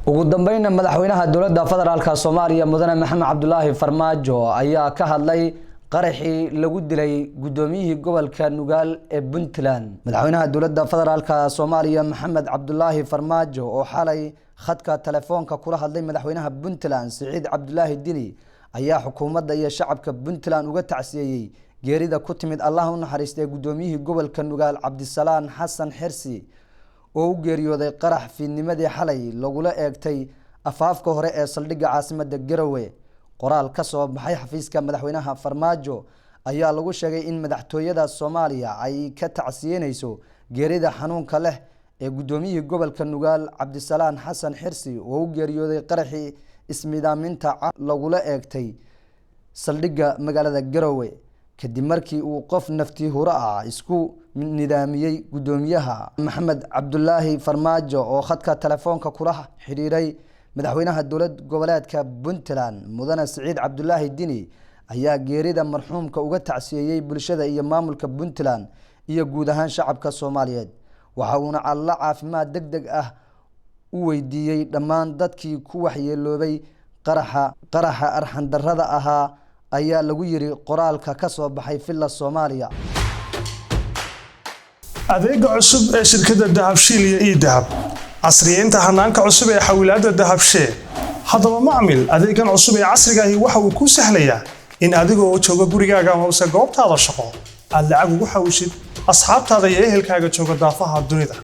ugu dambeyn madaxweynaha dowladda federaalka Soomaaliya mudane Maxamed Cabdullaahi Farmaajo ayaa ka hadlay qaraxii lagu dilay gudoomiyihii gobolka Nugaal ee Puntland. Madaxweynaha dowladda federaalka Soomaaliya Maxamed Cabdullaahi Farmaajo oo xalay khadka telefoonka kula hadlay madaxweynaha Puntland Siciid Cabdullaahi Dini ayaa xukuumadda iyo shacabka Puntland uga tacsiyay geerida ku timid Allah u naxariistay gudoomiyihii gobolka Nugaal Cabdisalaan Xasan Xirsi oo u geeriyooday qarax fiidnimadii xalay lagula eegtay afaafka hore ee saldhigga caasimadda Garowe. qoraal ka soo baxay xafiiska madaxweynaha Farmaajo ayaa lagu sheegay in madaxtooyada Soomaaliya ay ka tacsiyeynayso geerida xanuunka leh ee gudoomiyihii gobolka Nugaal Cabdisalaan Xasan Xirsi oo u geeriyooday qaraxii ismidaaminta lagula eegtay saldhigga magaalada Garowe kadib markii uu qof naftii hura isku nidaamiyay gudoomiyaha Maxamed Cabdullaahi Farmaajo oo khadka telefoonka kula xiriiray madaxweynaha dowlad goboleedka Puntland mudane Siciid Cabdullaahi Dini ayaa geerida marxuumka uga tacsiyay bulshada iyo maamulka Puntland iyo guud ahaan shacabka Soomaaliyeed. waxa uu alla caafimaad degdeg ah u weydiiyay dhammaan dadkii ku waxyeeloobay qaraxa arxan darrada ahaa ayaa lagu yiri qoraalka ka soo baxay Villa Soomaaliya. adeega cusub ee shirkadda Dahabshiil iyo Idahab casriyeynta hanaanka cusub ee xawilaadda Dahabshiil. haddaba macmil adeegan cusub ee casriga ahi waxa uu ku sahlayaa in adigoo jooga gurigaaga ama goobtaada shaqo aad lacag ugu xawishid asxaabtaada iyo ehelkaaga jooga daafaha dunida.